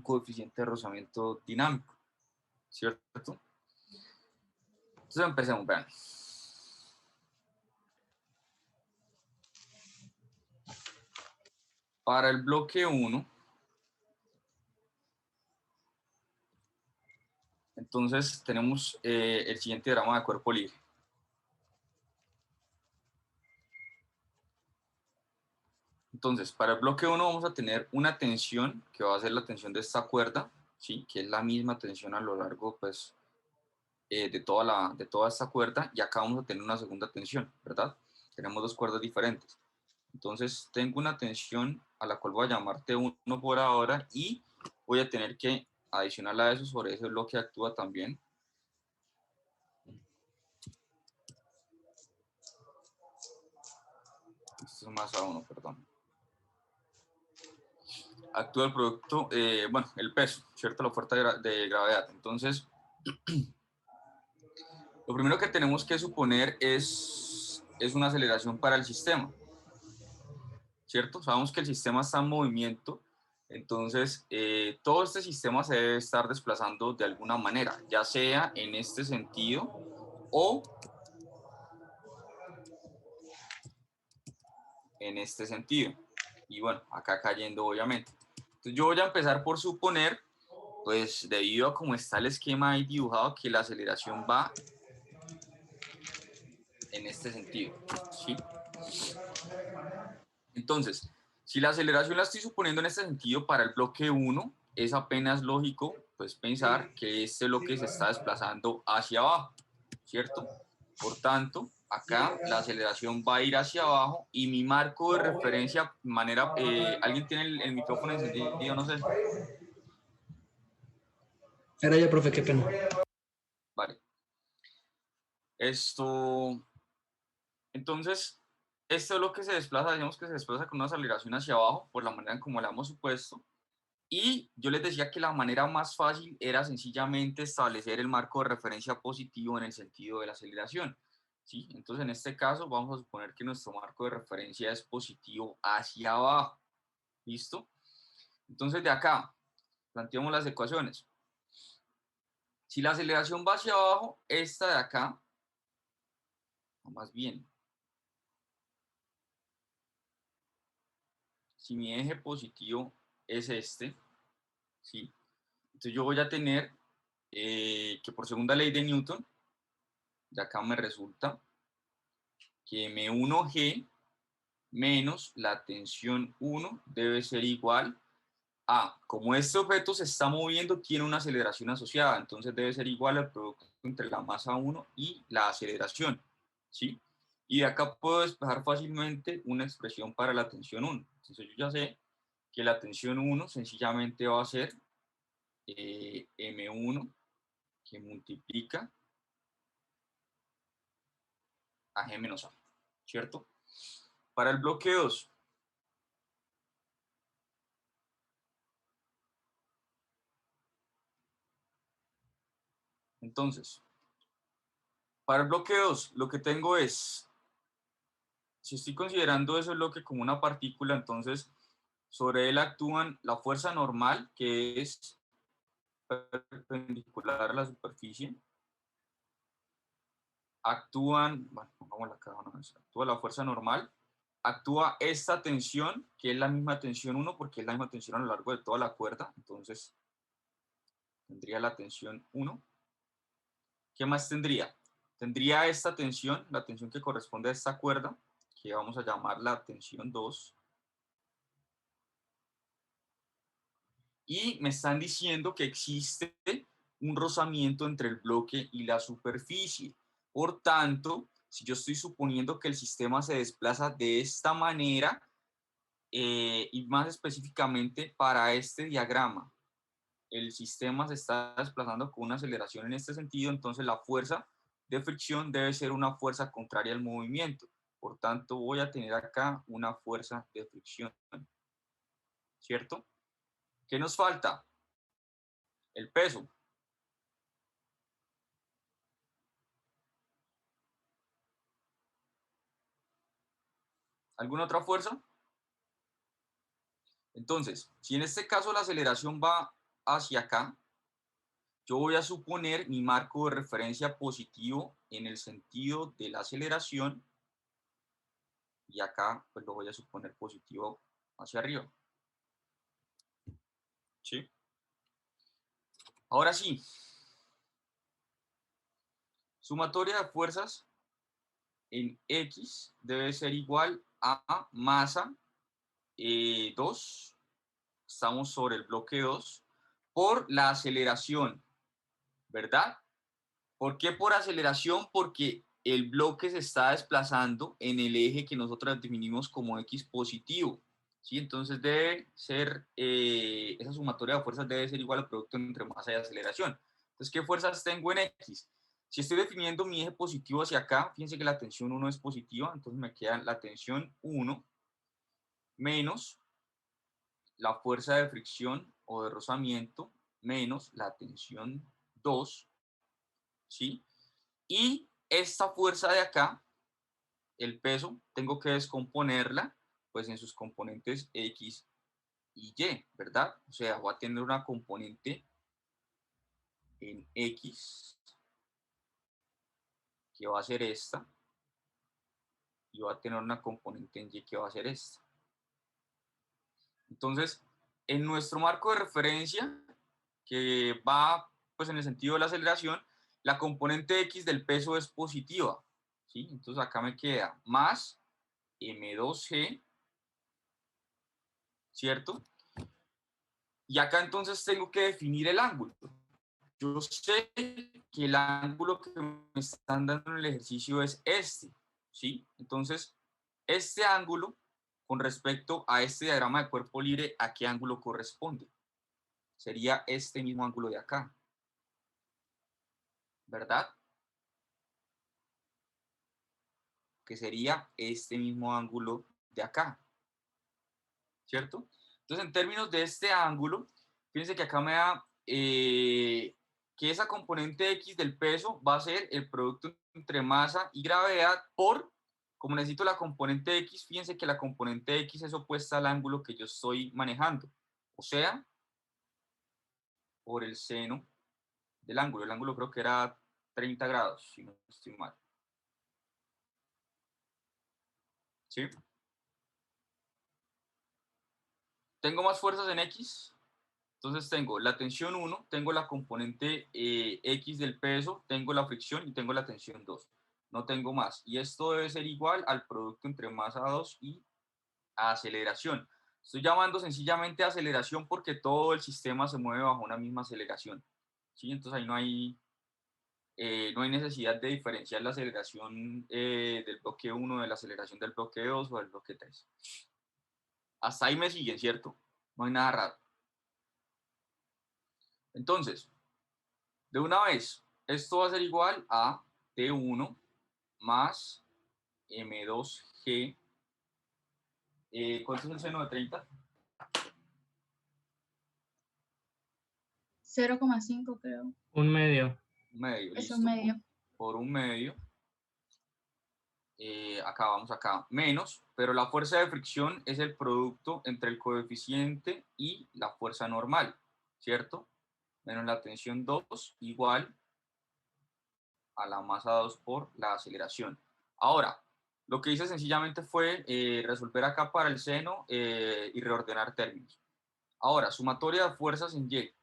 un coeficiente de rozamiento dinámico, ¿cierto? Entonces empecemos, vean. Para el bloque 1, entonces tenemos el siguiente diagrama de cuerpo libre. Entonces, para el bloque 1 vamos a tener una tensión, que va a ser la tensión de esta cuerda, ¿sí? Que es la misma tensión a lo largo, pues, de toda esta cuerda, y acá vamos a tener una segunda tensión, ¿verdad? Tenemos dos cuerdas diferentes. Entonces, tengo una tensión a la cual voy a llamar T1 por ahora, y voy a tener que adicional a eso, sobre ese bloque actúa también esto es más A1, perdón. Actúa el producto, bueno, el peso, ¿cierto? La fuerza de gravedad. Entonces, lo primero que tenemos que suponer es una aceleración para el sistema, ¿cierto? Sabemos que el sistema está en movimiento, entonces todo este sistema se debe estar desplazando de alguna manera, ya sea en este sentido o en este sentido. Y bueno, acá cayendo obviamente. Entonces yo voy a empezar por suponer, pues debido a cómo está el esquema ahí dibujado, que la aceleración va en este sentido, ¿sí? Entonces, si la aceleración la estoy suponiendo en este sentido para el bloque 1, es apenas lógico pues pensar que este bloque se está desplazando hacia abajo, ¿cierto? Por tanto, acá la aceleración va a ir hacia abajo y mi marco de referencia, manera, ¿alguien tiene el micrófono encendido? No sé. Era yo, profe, qué pena. Vale. Esto, entonces, este bloque se desplaza, digamos que se desplaza con una aceleración hacia abajo, por la manera en como la hemos supuesto. Y yo les decía que la manera más fácil era sencillamente establecer el marco de referencia positivo en el sentido de la aceleración, ¿sí? Entonces, en este caso, vamos a suponer que nuestro marco de referencia es positivo hacia abajo, ¿listo? Entonces, de acá, planteamos las ecuaciones. Si la aceleración va hacia abajo, esta de acá, o más bien, si mi eje positivo es este, ¿sí? Entonces yo voy a tener que por segunda ley de Newton, de acá me resulta que M1G menos la tensión 1 debe ser igual a, como este objeto se está moviendo, tiene una aceleración asociada, entonces debe ser igual al producto entre la masa 1 y la aceleración, ¿sí? Y de acá puedo despejar fácilmente una expresión para la tensión 1. Entonces yo ya sé que la tensión 1 sencillamente va a ser M1 que multiplica a G menos A, ¿cierto? Para el bloque 2, entonces, para el bloque 2, lo que tengo es, si estoy considerando ese bloque como una partícula, entonces sobre él actúan la fuerza normal, que es perpendicular a la superficie, actúan, bueno, pongámosla acá una vez, actúa la fuerza normal, actúa esta tensión, que es la misma tensión 1, porque es la misma tensión a lo largo de toda la cuerda, entonces tendría la tensión 1. ¿Qué más tendría? Tendría esta tensión, la tensión que corresponde a esta cuerda, que vamos a llamar la tensión 2. Y me están diciendo que existe un rozamiento entre el bloque y la superficie. Por tanto, si yo estoy suponiendo que el sistema se desplaza de esta manera, y más específicamente para este diagrama, el sistema se está desplazando con una aceleración en este sentido, entonces la fuerza de fricción debe ser una fuerza contraria al movimiento. Por tanto, voy a tener acá una fuerza de fricción, ¿cierto? ¿Qué nos falta? El peso. ¿Alguna otra fuerza? Entonces, si en este caso la aceleración va hacia acá, yo voy a suponer mi marco de referencia positivo en el sentido de la aceleración y acá pues lo voy a suponer positivo hacia arriba. ¿Sí? Ahora sí, sumatoria de fuerzas en X debe ser igual a masa 2, estamos sobre el bloque 2, por la aceleración, ¿verdad? ¿Por qué por aceleración? Porque el bloque se está desplazando en el eje que nosotros definimos como X positivo, ¿sí? Entonces debe ser, esa sumatoria de fuerzas debe ser igual al producto entre masa y aceleración. Entonces, ¿qué fuerzas tengo en X? Si estoy definiendo mi eje positivo hacia acá, fíjense que la tensión 1 es positiva, entonces me queda la tensión 1 menos la fuerza de fricción o de rozamiento menos la tensión 2, ¿sí? Y esta fuerza de acá, el peso, tengo que descomponerla pues en sus componentes X y Y, ¿verdad? O sea, voy a tener una componente en X que va a ser esta y voy a tener una componente en Y que va a ser esta. Entonces, en nuestro marco de referencia, que va pues en el sentido de la aceleración, la componente X del peso es positiva, ¿sí? Entonces acá me queda más M2G, ¿cierto? Y acá entonces tengo que definir el ángulo. Yo sé que el ángulo que me están dando en el ejercicio es este, ¿sí? Entonces, este ángulo, con respecto a este diagrama de cuerpo libre, ¿a qué ángulo corresponde? Sería este mismo ángulo de acá, ¿verdad? Que sería este mismo ángulo de acá, ¿cierto? Entonces, en términos de este ángulo, fíjense que acá me da que esa componente X del peso va a ser el producto entre masa y gravedad por, como necesito la componente X, fíjense que la componente X es opuesta al ángulo que yo estoy manejando, o sea, por el seno del ángulo. El ángulo creo que era 30 grados, si no estoy mal. ¿Sí? Tengo más fuerzas en X, entonces tengo la tensión 1, tengo la componente X del peso, tengo la fricción y tengo la tensión 2. No tengo más. Y esto debe ser igual al producto entre masa 2 y aceleración. Estoy llamando sencillamente aceleración porque todo el sistema se mueve bajo una misma aceleración. ¿Sí? Entonces ahí no hay necesidad de diferenciar la aceleración del bloque 1 de la aceleración del bloque 2 o del bloque 3. Hasta ahí me siguen, ¿cierto? No hay nada raro. Entonces, de una vez, esto va a ser igual a T1 más M2G. ¿Cuánto es el seno de 30? 0,5 creo. Un medio. Medio, Eso listo. es medio. Por un medio. Acá vamos acá. Menos, pero la fuerza de fricción es el producto entre el coeficiente y la fuerza normal, ¿cierto? Menos la tensión 2 igual a la masa 2 por la aceleración. Ahora, lo que hice sencillamente fue resolver acá para el seno y reordenar términos. Ahora, sumatoria de fuerzas en Y.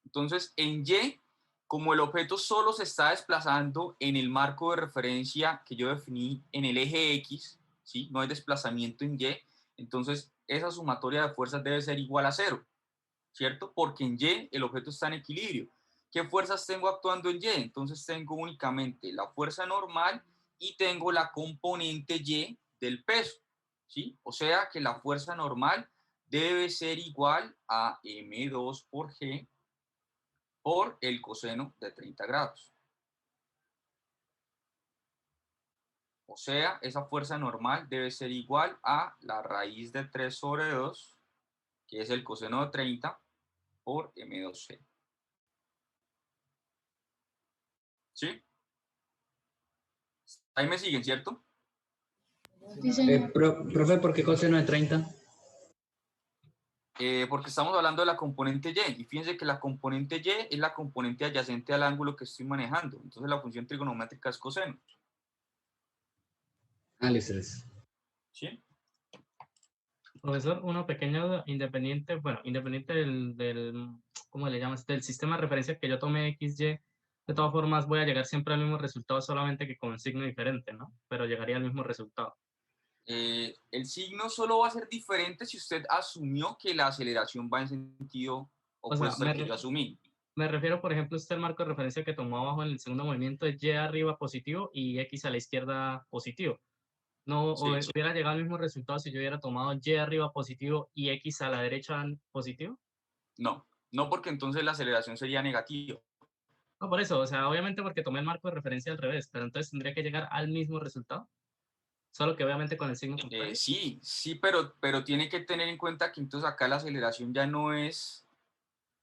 Entonces, en Y, como el objeto solo se está desplazando en el marco de referencia que yo definí en el eje X, ¿sí? No hay desplazamiento en Y, entonces esa sumatoria de fuerzas debe ser igual a 0, ¿cierto? Porque en Y el objeto está en equilibrio. ¿Qué fuerzas tengo actuando en Y? Entonces tengo únicamente la fuerza normal y tengo la componente Y del peso, ¿sí? O sea que la fuerza normal debe ser igual a M2 por G por el coseno de 30 grados. O sea, esa fuerza normal debe ser igual a la raíz de 3 sobre 2, que es el coseno de 30, por M2C. ¿Sí? Ahí me siguen, ¿cierto? Sí, señor. Profe, ¿por qué coseno de 30? Porque estamos hablando de la componente y fíjense que la componente y es la componente adyacente al ángulo que estoy manejando. Entonces la función trigonométrica es coseno. Listo, listo. ¿Sí? Profesor, uno pequeño independiente, bueno, independiente ¿cómo le llamas? Del sistema de referencia que yo tomé XY, de todas formas voy a llegar siempre al mismo resultado, solamente que con un signo diferente, ¿no? Pero llegaría al mismo resultado. El signo solo va a ser diferente si usted asumió que la aceleración va en sentido opuesto al que yo asumí. Me refiero, por ejemplo, el marco de referencia que tomó abajo en el segundo movimiento es Y arriba positivo y X a la izquierda positivo. No, Sí. hubiera llegado al mismo resultado si yo hubiera tomado Y arriba positivo y X a la derecha positivo. No, no, porque entonces la aceleración sería negativa. No, por eso, o sea, obviamente porque tomé el marco de referencia al revés, pero entonces tendría que llegar al mismo resultado, solo que obviamente con el signo contrario. Sí, pero tiene que tener en cuenta que entonces acá la aceleración ya no es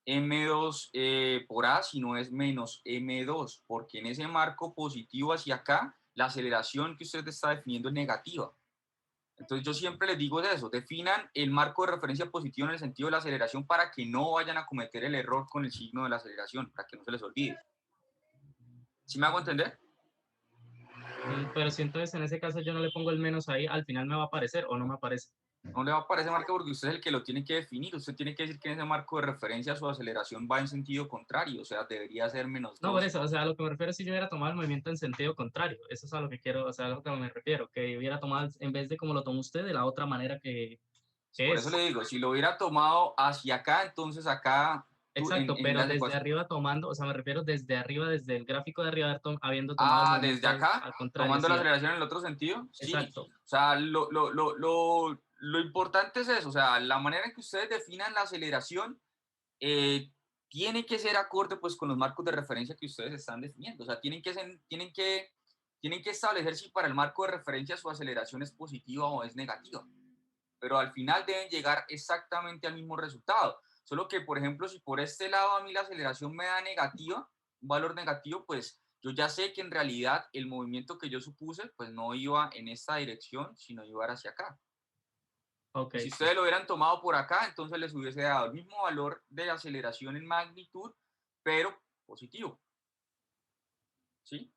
M2 por A, sino es menos M2, porque en ese marco positivo hacia acá, la aceleración que usted está definiendo es negativa. Entonces yo siempre les digo eso, definan el marco de referencia positivo en el sentido de la aceleración para que no vayan a cometer el error con el signo de la aceleración, para que no se les olvide. ¿Sí me hago entender? Pero si entonces en ese caso yo no le pongo el menos ahí, al final me va a aparecer o no me aparece. No le va a aparecer marco porque usted es el que lo tiene que definir. Usted tiene que decir que en ese marco de referencia su aceleración va en sentido contrario, o sea, debería ser menos 2. No, por eso, o sea, a lo que me refiero es si yo hubiera tomado el movimiento en sentido contrario. Eso es a lo que quiero, o sea, a lo que me refiero, que hubiera tomado, en vez de como lo tomó usted, de la otra manera que Por es. eso le digo, si lo hubiera tomado hacia acá, entonces acá... Exacto, pero desde arriba tomando, o sea, me refiero desde arriba, desde el gráfico de arriba, habiendo tomado el movimiento desde acá, al contrario. tomando la Sí, aceleración en el otro sentido. exacto. Sí, o sea, lo importante es eso, o sea, la manera en que ustedes definan la aceleración tiene que ser acorde pues con los marcos de referencia que ustedes están definiendo. O sea, tienen que establecer si para el marco de referencia su aceleración es positiva o es negativa. Pero al final deben llegar exactamente al mismo resultado. Solo que, por ejemplo, si por este lado a mí la aceleración me da negativa, un valor negativo, pues yo ya sé que en realidad el movimiento que yo supuse, pues no iba en esta dirección, sino iba hacia acá. Okay. Si ustedes lo hubieran tomado por acá, entonces les hubiese dado el mismo valor de aceleración en magnitud, pero positivo. ¿Sí?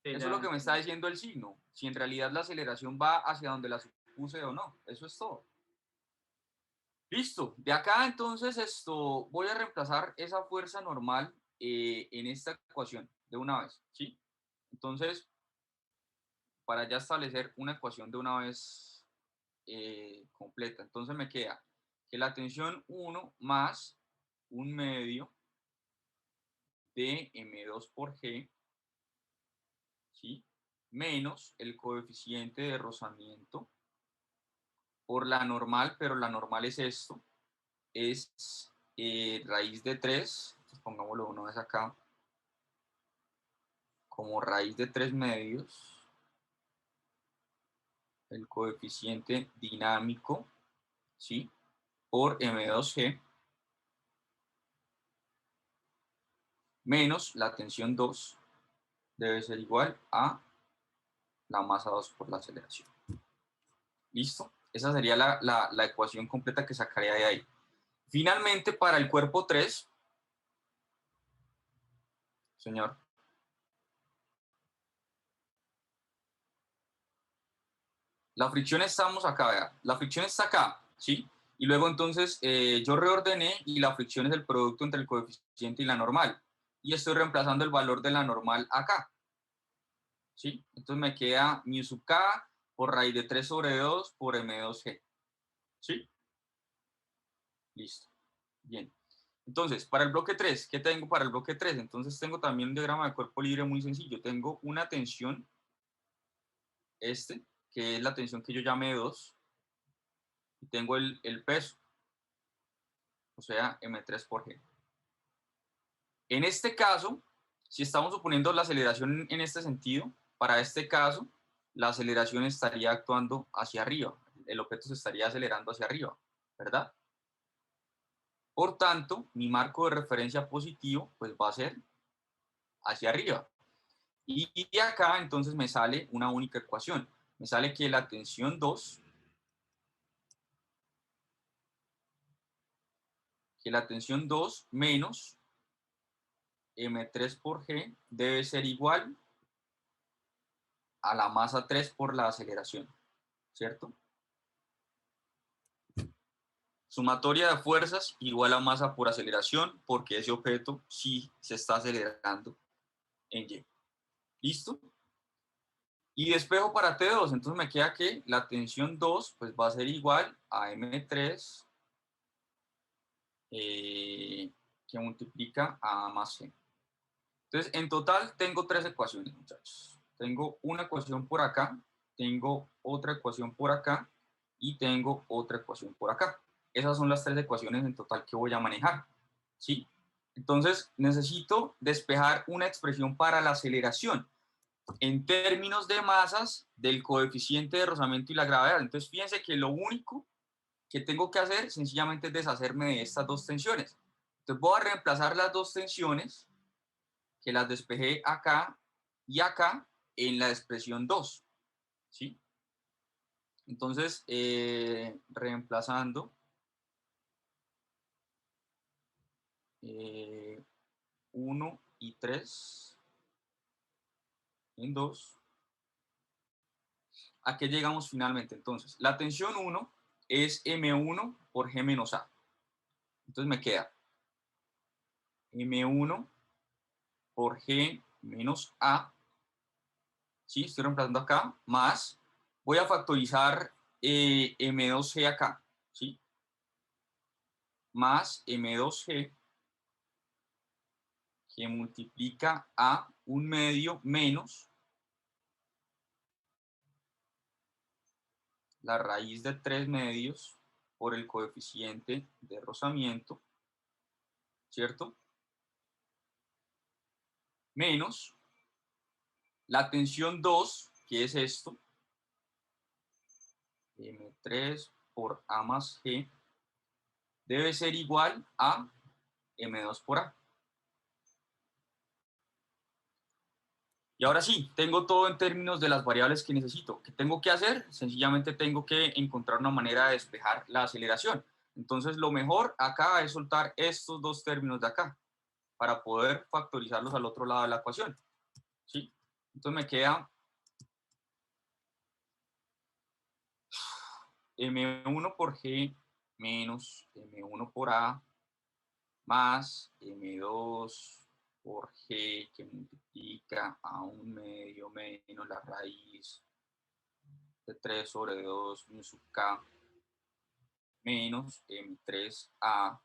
Eso es lo que me está diciendo el signo. Si en realidad la aceleración va hacia donde la supuse o no. Eso es todo. Listo. De acá entonces voy a reemplazar esa fuerza normal en esta ecuación de una vez. ¿Sí? Entonces, para ya establecer una ecuación de una vez completa. Entonces me queda que la tensión 1 más un medio de M2 por G, ¿sí? Menos el coeficiente de rozamiento por la normal, pero la normal es esto, es raíz de 3, entonces pongámoslo una vez acá, como raíz de 3 medios, el coeficiente dinámico, ¿sí? Por M2G, menos la tensión 2, debe ser igual a la masa 2 por la aceleración. ¿Listo? Esa sería la ecuación completa que sacaría de ahí. Finalmente, para el cuerpo 3, señor, la fricción estamos acá, ¿verdad? La fricción está acá, ¿sí? Y luego entonces yo reordené y la fricción es el producto entre el coeficiente y la normal. Y estoy reemplazando el valor de la normal acá, ¿sí? Entonces me queda mu sub k por raíz de 3 sobre 2 por m2g, ¿sí? Listo. Bien. Entonces, para el bloque 3, ¿qué tengo para el bloque 3? Entonces tengo también un diagrama de cuerpo libre muy sencillo. Tengo una tensión, que es la tensión que yo llamé 2, y tengo el peso, o sea, M3 por G. En este caso, si estamos suponiendo la aceleración en este sentido, para este caso, la aceleración estaría actuando hacia arriba. El objeto se estaría acelerando hacia arriba, ¿verdad? Por tanto, mi marco de referencia positivo pues va a ser hacia arriba. Y acá entonces me sale una única ecuación. Me sale que la tensión 2 que la tensión 2 menos M3 por G debe ser igual a la masa 3 por la aceleración, ¿cierto? Sumatoria de fuerzas igual a masa por aceleración, porque ese objeto sí se está acelerando en Y. ¿Listo? Y despejo para T2, entonces me queda que la tensión 2 pues, va a ser igual a M3 que multiplica a A más G. Entonces, en total tengo 3 ecuaciones, muchachos. Tengo una ecuación por acá, tengo otra ecuación por acá y tengo otra ecuación por acá. Esas son las 3 ecuaciones en total que voy a manejar, ¿sí? Entonces, necesito despejar una expresión para la aceleración en términos de masas del coeficiente de rozamiento y la gravedad. Entonces, fíjense que lo único que tengo que hacer sencillamente es deshacerme de estas dos tensiones. Entonces, voy a reemplazar las dos tensiones que las despejé acá y acá en la expresión 2, ¿sí? Entonces, reemplazando 1 y 3 en 2, ¿a qué llegamos finalmente? Entonces, la tensión 1 es M1 por G menos A. Entonces me queda M1 por G menos A, ¿sí? Estoy reemplazando acá, más, voy a factorizar M2G acá, ¿sí? Más M2G que multiplica a 1/2 menos la raíz de 3/2 por el coeficiente de rozamiento, ¿cierto? Menos la tensión 2, que es esto, M3 por A más G, debe ser igual a M2 por A. Y ahora sí, tengo todo en términos de las variables que necesito. ¿Qué tengo que hacer? Sencillamente tengo que encontrar una manera de despejar la aceleración. Entonces, lo mejor acá es soltar estos dos términos de acá para poder factorizarlos al otro lado de la ecuación, ¿sí? Entonces me queda M1 por G menos M1 por A más M2 por G que multiplica a 1/2 menos la raíz de 3 sobre 2 mu sub K menos M3A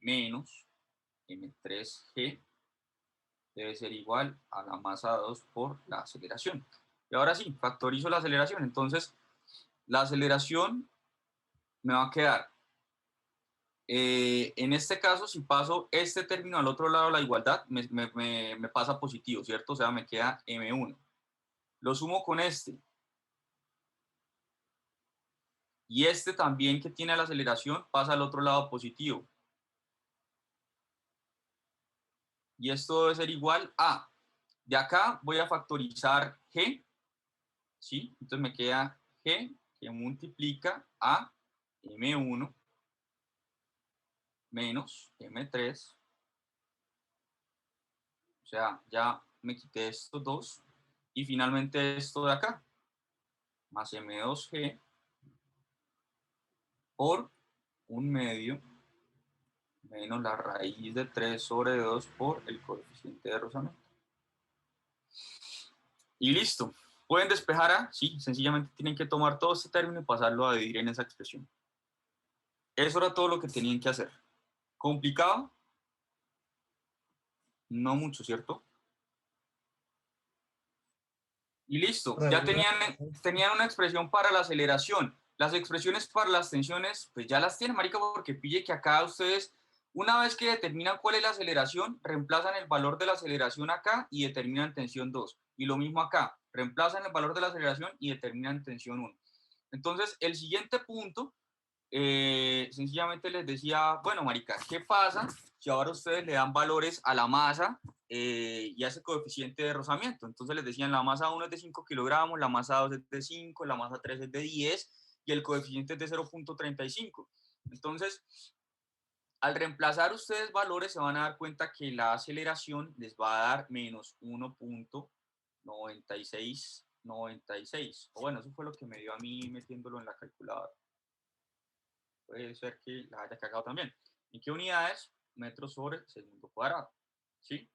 menos M3G debe ser igual a la masa 2 por la aceleración. Y ahora sí, factorizo la aceleración. Entonces, la aceleración me va a quedar, en este caso, si paso este término al otro lado de la igualdad, me pasa positivo, ¿cierto? O sea, me queda M1. Lo sumo con este. Y este también que tiene la aceleración pasa al otro lado positivo. Y esto debe ser igual a, de acá voy a factorizar G, ¿sí? Entonces me queda G que multiplica a M1 menos M3. O sea, ya me quité estos dos. Y finalmente esto de acá, más M2G por 1/2 menos la raíz de 3 sobre 2 por el coeficiente de rozamiento. Y listo. ¿Pueden despejar A? Sí, sencillamente tienen que tomar todo este término y pasarlo a dividir en esa expresión. Eso era todo lo que tenían que hacer. ¿Complicado? No mucho, ¿cierto? Y listo. Ya tenían una expresión para la aceleración. Las expresiones para las tensiones, pues ya las tienen, marica, porque pille que acá ustedes, una vez que determinan cuál es la aceleración, reemplazan el valor de la aceleración acá y determinan tensión 2. Y lo mismo acá, reemplazan el valor de la aceleración y determinan tensión 1. Entonces, el siguiente punto, sencillamente les decía, bueno, marica, ¿qué pasa si ahora ustedes le dan valores a la masa y a ese coeficiente de rozamiento? Entonces les decían, la masa 1 es de 5 kilogramos, la masa 2 es de 5, la masa 3 es de 10 y el coeficiente es de 0.35. Entonces, Al reemplazar ustedes valores, se van a dar cuenta que la aceleración les va a dar menos 1.9696. O bueno, eso fue lo que me dio a mí metiéndolo en la calculadora. Puede ser que la haya cagado también. ¿En qué unidades? Metros sobre segundo cuadrado. ¿Sí?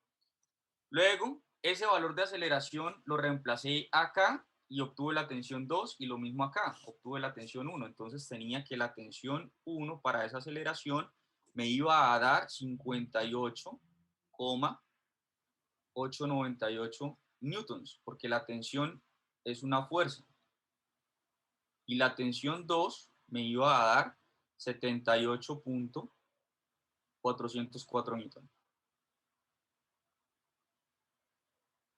Luego, ese valor de aceleración lo reemplacé acá y obtuve la tensión 2 y lo mismo acá, obtuve la tensión 1. Entonces tenía que la tensión 1 para esa aceleración me iba a dar 58,898 newtons, porque la tensión es una fuerza. Y la tensión 2 me iba a dar 78,404 newtons.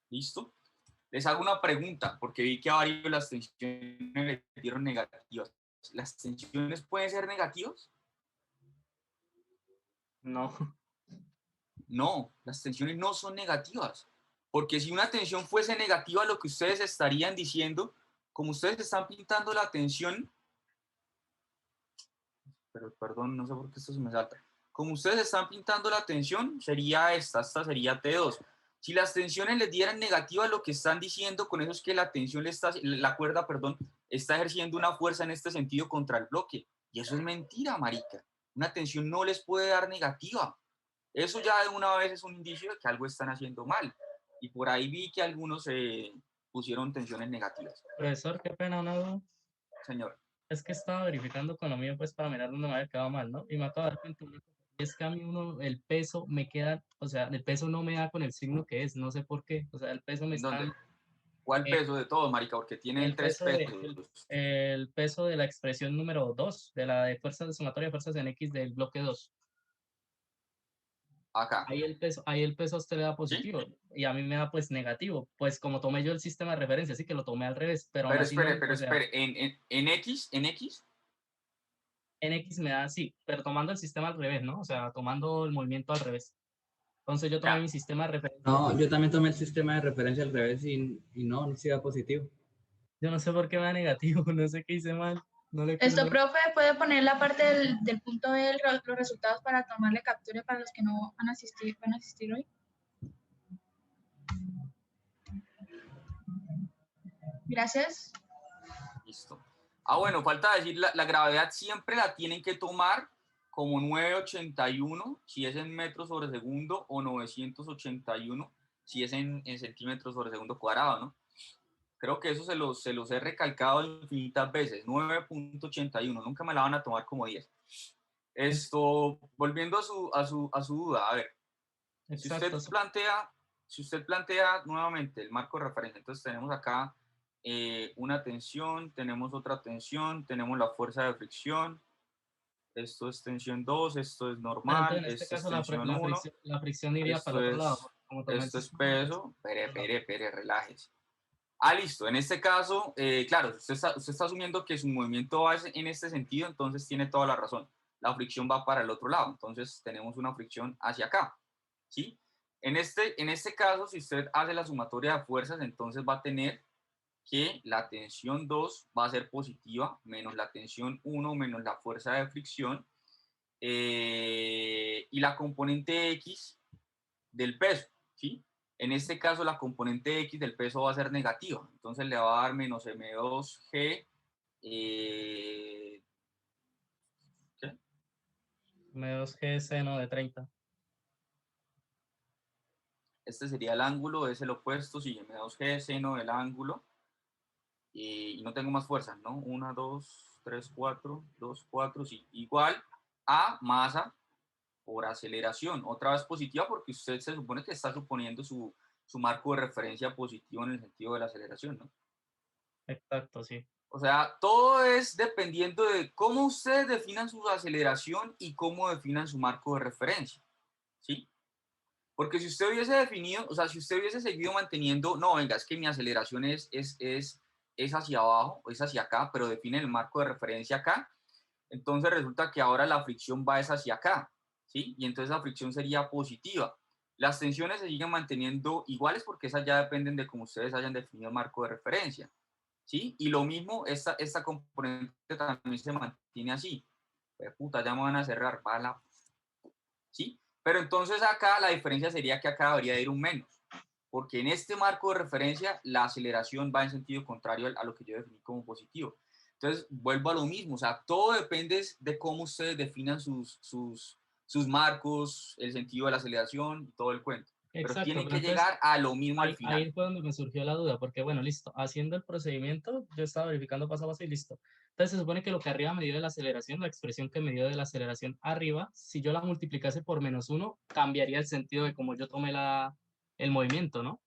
¿Listo? Les hago una pregunta, porque vi que a varios las tensiones le dieron negativas. ¿Las tensiones pueden ser negativas? No. No, las tensiones no son negativas. Porque si una tensión fuese negativa, lo que ustedes estarían diciendo, como ustedes están pintando la tensión, pero perdón, no sé por qué esto se me salta. Como ustedes están pintando la tensión, sería esta sería T2. Si las tensiones les dieran negativas, lo que están diciendo con eso es que la cuerda, perdón, está ejerciendo una fuerza en este sentido contra el bloque. Y eso es mentira, marica. Una tensión no les puede dar negativa. Eso ya de una vez es un indicio de que algo están haciendo mal. Y por ahí vi que algunos pusieron tensiones negativas. Profesor, qué pena, una duda. Señor. Es que estaba verificando con lo mío, pues, para mirar dónde me había quedado mal, ¿no? Y me acabo de dar cuenta, y es que a mí el peso me queda, o sea, el peso no me da con el signo que es, no sé por qué. O sea, el peso me ¿En dónde? está... ¿Cuál peso de todo, marica? Porque tienen El tres peso pesos. el peso de la expresión número 2 de la de fuerzas de sumatoria de fuerzas en X del bloque 2. Acá. Ahí el peso a usted le da ¿Sí? positivo y a mí me da pues negativo. Pues como tomé yo el sistema de referencia, así que lo tomé al revés, pero aún así no, Pero o sea, espere. En X. en X me da sí, pero tomando el sistema al revés, ¿no? O sea, tomando el movimiento al revés. Entonces yo tomé Ya. mi sistema de referencia. No, yo también tomé el sistema de referencia al revés y no, no sí da positivo. Yo no sé por qué me da negativo, no sé qué hice mal, no le Esto, puse. profe, puede poner la parte del punto de los resultados para tomarle captura para los que no van a asistir hoy. Gracias. Listo. Ah, bueno, falta decir, la gravedad siempre la tienen que tomar como 981 si es en metros sobre segundo o 981 si es en centímetros sobre segundo cuadrado, ¿no? Creo que eso se los he recalcado infinitas veces, 9.81, nunca me la van a tomar como 10. Esto, volviendo a su duda, a ver, si Exacto. usted plantea, si usted plantea nuevamente el marco de referencia, entonces tenemos acá una tensión, tenemos otra tensión, tenemos la fuerza de fricción, esto es tensión 2, esto es Pero entonces normal, en este esto es caso tensión 1, la fricción iría para el otro lado, porque como tomé el esto es sistema de referencia. peso, relájese. Ah, listo. En este caso, claro, usted está asumiendo que su movimiento va en este sentido, entonces tiene toda la razón. La fricción va para el otro lado, entonces tenemos una fricción hacia acá, ¿sí? En este caso, si usted hace la sumatoria de fuerzas, entonces va a tener que la tensión 2 va a ser positiva, menos la tensión 1, menos la fuerza de fricción, y la componente X del peso, ¿sí? En este caso, la componente X del peso va a ser negativa, entonces le va a dar menos M2G, ¿qué? M2G seno de 30. Este sería el ángulo, es el opuesto, sí, M2G, seno del ángulo, y no tengo más fuerzas, ¿no? 1, 2, 3, 4, 2, 4, sí, igual a masa por aceleración, otra vez positiva porque usted se supone que está suponiendo su marco de referencia positivo en el sentido de la aceleración, ¿no? Exacto, sí. O sea, todo es dependiendo de cómo ustedes definan su aceleración y cómo definan su marco de referencia, ¿sí? Porque si usted hubiese definido, o sea, si usted hubiese seguido manteniendo, no, venga, es que mi aceleración es hacia abajo, es hacia acá, pero define el marco de referencia acá, entonces resulta que ahora la fricción va es hacia acá, ¿sí? Y entonces la fricción sería positiva. Las tensiones se siguen manteniendo iguales porque esas ya dependen de cómo ustedes hayan definido el marco de referencia, ¿sí? Y lo mismo, esta componente también se mantiene así. Pues, puta, ya me van a cerrar, va la ¿sí? Pero entonces acá la diferencia sería que acá debería ir un menos, porque en este marco de referencia la aceleración va en sentido contrario a lo que yo definí como positivo. Entonces, vuelvo a lo mismo, o sea, todo depende de cómo ustedes definan sus marcos, el sentido de la aceleración y todo el cuento. Pero Exacto, tienen pero que entonces llegar a lo mismo al ahí final. fue donde me surgió la duda, porque bueno, listo, haciendo el procedimiento, yo estaba verificando paso a paso y listo. Entonces se supone que lo que arriba me dio de la aceleración, la expresión que me dio de la aceleración arriba, si yo la multiplicase por -1, cambiaría el sentido de cómo yo tomé el movimiento, ¿no?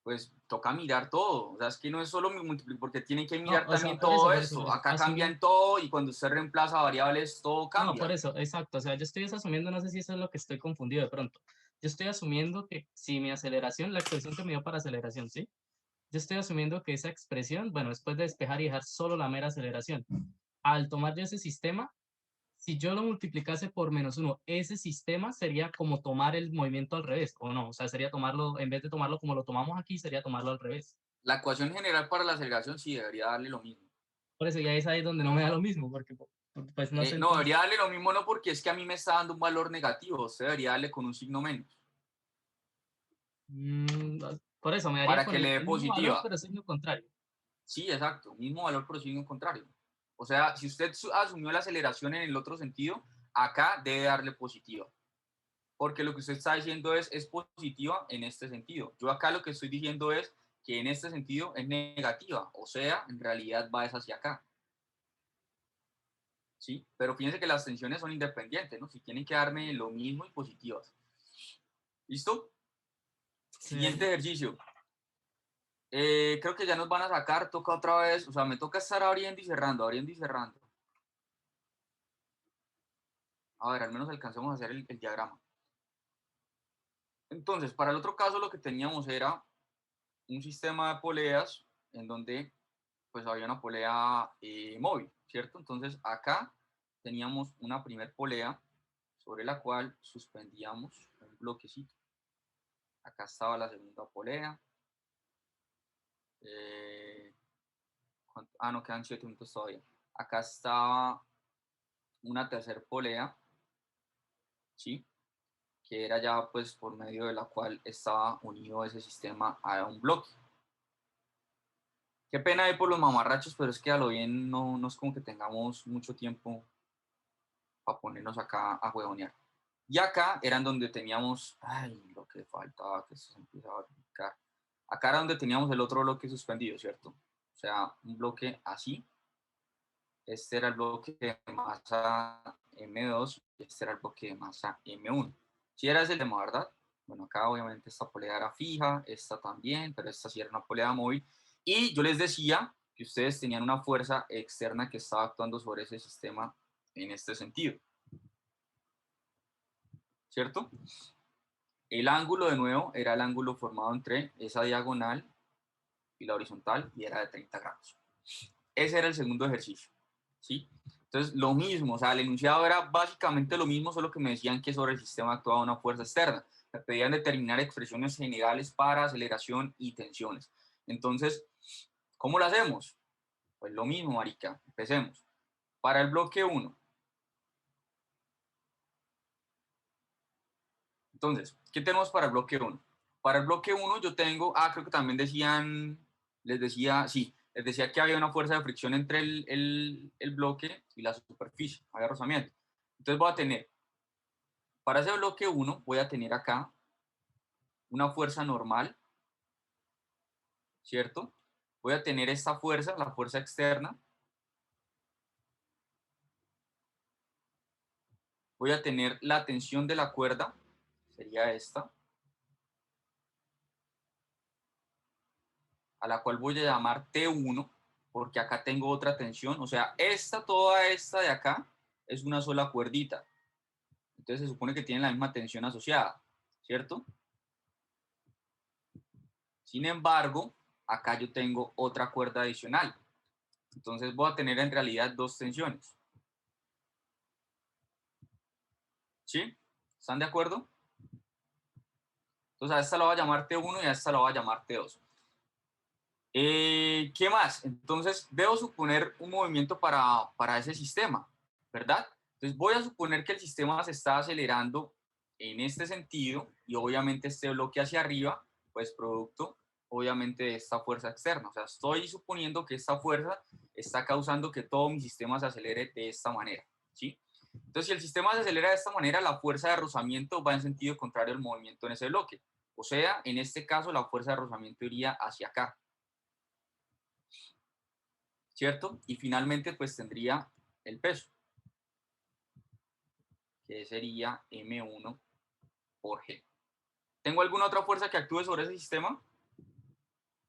Pues toca mirar todo, o sea, es que no es solo multiplicar, porque tienen que No, mirar o sea, también por eso, todo por eso, por esto. eso. Acá cambian todo y cuando usted reemplaza variables, todo No, por cambia. eso, exacto. O sea, yo estoy asumiendo, no sé si eso es lo que estoy confundido de pronto. Yo estoy asumiendo que si mi aceleración, la expresión que me dio para aceleración, ¿sí? Yo estoy asumiendo que esa expresión, bueno, después de despejar y dejar solo la mera aceleración, al tomar yo ese sistema, si yo lo multiplicase por -1, ese sistema sería como tomar el movimiento al revés, ¿o no? O sea, sería tomarlo, en vez de tomarlo como lo tomamos aquí, sería tomarlo al revés. La ecuación general para la aceleración sí debería darle lo mismo. Por eso ya es ahí donde no me da lo mismo, porque pues no sé No, entonces. debería darle lo mismo no porque es que a mí me está dando un valor negativo, usted debería darle con un signo menos, Por eso me daría para con que le dé el mismo valor, positiva. pero signo contrario. Sí, exacto, mismo valor pero signo contrario. O sea, si usted asumió la aceleración en el otro sentido, acá debe darle positiva. Porque lo que usted está diciendo es positiva en este sentido. Yo acá lo que estoy diciendo es que en este sentido es negativa, o sea, en realidad va es hacia acá, ¿sí? Pero fíjense que las tensiones son independientes, ¿no? Si tienen que darme lo mismo y positivas. ¿Listo? Siguiente Sí. ejercicio. Creo que ya nos van a sacar, toca otra vez, o sea, me toca estar abriendo y cerrando, abriendo y cerrando. A ver, al menos alcancemos a hacer el diagrama. Entonces, para el otro caso lo que teníamos era un sistema de poleas en donde pues había una polea móvil, ¿cierto? Entonces acá teníamos una primer polea sobre la cual suspendíamos un bloquecito. Acá estaba la segunda polea. No, quedan 7 minutos todavía. Acá estaba una tercer polea, ¿sí? Que era ya pues por medio de la cual estaba unido ese sistema a un bloque. Qué pena ahí por los mamarrachos, pero es que a lo bien no es como que tengamos mucho tiempo para ponernos acá a huevonear. Y acá eran donde teníamos, lo que faltaba, que esto se empieza a verificar. Acá era donde teníamos el otro bloque suspendido, ¿cierto? O sea, un bloque así. Este era el bloque de masa M2 y este era el bloque de masa M1. Si era ese el tema, ¿verdad? Bueno, acá obviamente esta polea era fija, esta también, pero esta sí era una polea móvil. Y yo les decía que ustedes tenían una fuerza externa que estaba actuando sobre ese sistema en este sentido, ¿cierto? El ángulo, de nuevo, era el ángulo formado entre esa diagonal y la horizontal y era de 30 grados. Ese era el segundo ejercicio, ¿sí? Entonces, lo mismo, o sea, el enunciado era básicamente lo mismo, solo que me decían que sobre el sistema actuaba una fuerza externa. Me pedían determinar expresiones generales para aceleración y tensiones. Entonces, ¿cómo lo hacemos? Pues lo mismo, marica, empecemos. Para el bloque 1. Entonces, ¿qué tenemos para el bloque 1? Para el bloque 1 yo tengo, creo que también decían, les decía, sí, les decía que había una fuerza de fricción entre el bloque y la superficie, había rozamiento. Entonces voy a tener, para ese bloque 1, voy a tener acá una fuerza normal, ¿cierto? Voy a tener esta fuerza, la fuerza externa. Voy a tener la tensión de la cuerda, sería esta, a la cual voy a llamar T1, porque acá tengo otra tensión, o sea, toda esta de acá es una sola cuerdita. Entonces se supone que tienen la misma tensión asociada, ¿cierto? Sin embargo, acá yo tengo otra cuerda adicional. Entonces voy a tener en realidad dos tensiones. ¿Sí? ¿Están de acuerdo? Entonces a esta la voy a llamar T1 y a esta la voy a llamar T2. ¿Qué más? Entonces, debo suponer un movimiento para ese sistema, ¿verdad? Entonces, voy a suponer que el sistema se está acelerando en este sentido, y obviamente este bloque hacia arriba, pues producto, obviamente, de esta fuerza externa. O sea, estoy suponiendo que esta fuerza está causando que todo mi sistema se acelere de esta manera, ¿sí? Entonces, si el sistema se acelera de esta manera, la fuerza de rozamiento va en sentido contrario al movimiento en ese bloque. O sea, en este caso, la fuerza de rozamiento iría hacia acá, ¿cierto? Y finalmente, pues tendría el peso, que sería M1 por G. ¿Tengo alguna otra fuerza que actúe sobre ese sistema?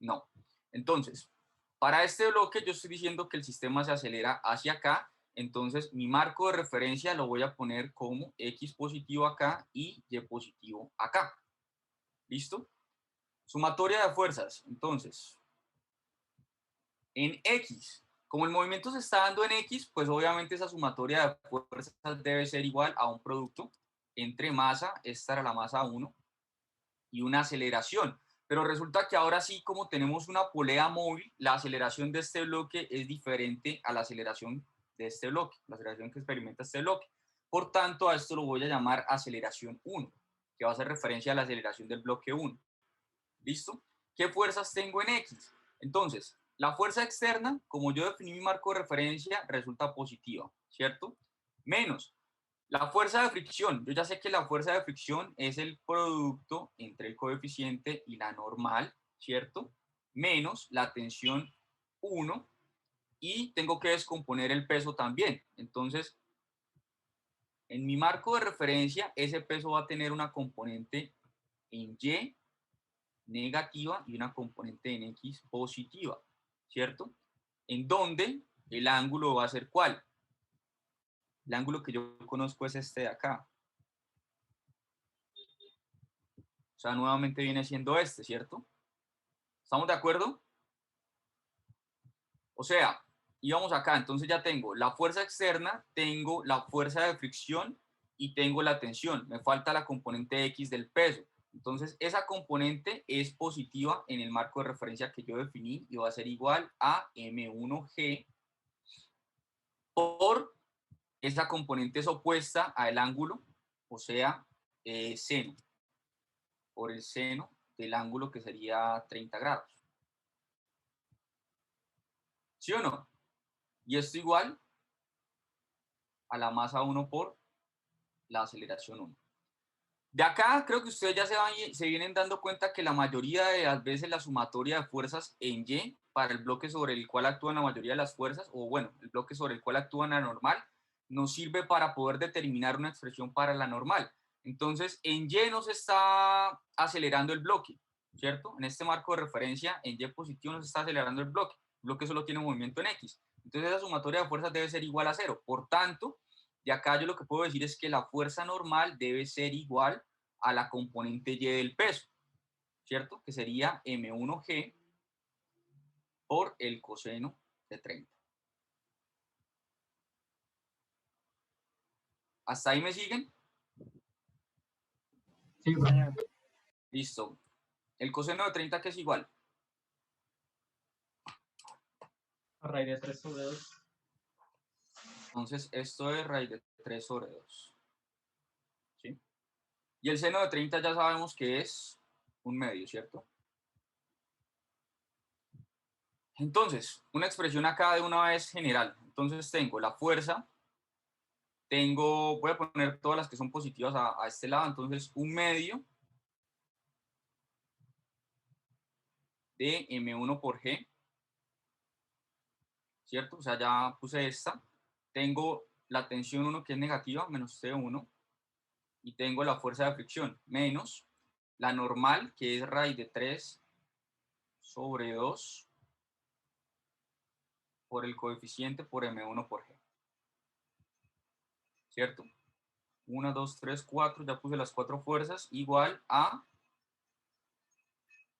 No. Entonces, para este bloque yo estoy diciendo que el sistema se acelera hacia acá, entonces mi marco de referencia lo voy a poner como X positivo acá y Y positivo acá. ¿Listo? Sumatoria de fuerzas. Entonces, en X, como el movimiento se está dando en X, pues obviamente esa sumatoria de fuerzas debe ser igual a un producto entre masa, esta era la masa 1, y una aceleración. Pero resulta que ahora sí, como tenemos una polea móvil, la aceleración de este bloque es diferente a la aceleración de este bloque, la aceleración que experimenta este bloque. Por tanto, a esto lo voy a llamar aceleración 1, que va a hacer referencia a la aceleración del bloque 1. ¿Listo? ¿Qué fuerzas tengo en X? Entonces, la fuerza externa, como yo definí mi marco de referencia, resulta positiva, ¿cierto? Menos la fuerza de fricción. Yo ya sé que la fuerza de fricción es el producto entre el coeficiente y la normal, ¿cierto? Menos la tensión 1 y tengo que descomponer el peso también. Entonces, en mi marco de referencia, ese peso va a tener una componente en Y negativa y una componente en X positiva, ¿cierto? En donde el ángulo va a ser ¿cuál? El ángulo que yo conozco es este de acá. O sea, nuevamente viene siendo este, ¿cierto? ¿Estamos de acuerdo? O sea, íbamos acá, entonces ya tengo la fuerza externa, tengo la fuerza de fricción y tengo la tensión. Me falta la componente X del peso. Entonces, esa componente es positiva en el marco de referencia que yo definí y va a ser igual a M1G por esa componente es opuesta al ángulo, o sea, seno, por el seno del ángulo que sería 30 grados. ¿Sí o no? Y esto igual a la masa 1 por la aceleración 1. De acá creo que ustedes ya se vienen dando cuenta que la mayoría de las veces la sumatoria de fuerzas en Y para el bloque sobre el cual actúan la mayoría de las fuerzas, o bueno, el bloque sobre el cual actúan la normal, nos sirve para poder determinar una expresión para la normal. Entonces, en Y no se está acelerando el bloque, ¿cierto? En este marco de referencia, en Y positivo no se está acelerando el bloque solo tiene movimiento en X. Entonces, esa sumatoria de fuerzas debe ser igual a 0. Por tanto, de acá yo lo que puedo decir es que la fuerza normal debe ser igual a la componente Y del peso, ¿cierto? Que sería M1G por el coseno de 30. ¿Hasta ahí me siguen? Sí, profe. Listo. El coseno de 30, ¿qué es igual? A raíz de 3 sobre 2. Entonces, esto es raíz de 3 sobre 2. ¿Sí? Y el seno de 30 ya sabemos que es un medio, ¿cierto? Entonces, una expresión acá de una vez general. Entonces, tengo la fuerza, voy a poner todas las que son positivas a este lado, entonces un medio de M1 por G, ¿cierto? O sea, ya puse esta. Tengo la tensión 1 que es negativa, menos T1, y tengo la fuerza de fricción, menos la normal, que es raíz de 3 sobre 2 por el coeficiente por M1 por G, ¿cierto? 1, 2, 3, 4, ya puse las 4 fuerzas, igual a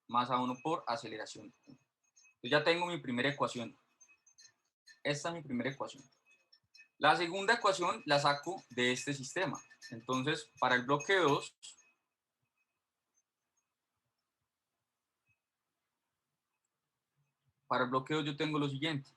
masa 1 por aceleración. Entonces ya tengo mi primera ecuación. Esta es mi primera ecuación. La segunda ecuación la saco de este sistema. Entonces, para el bloque 2, yo tengo lo siguiente.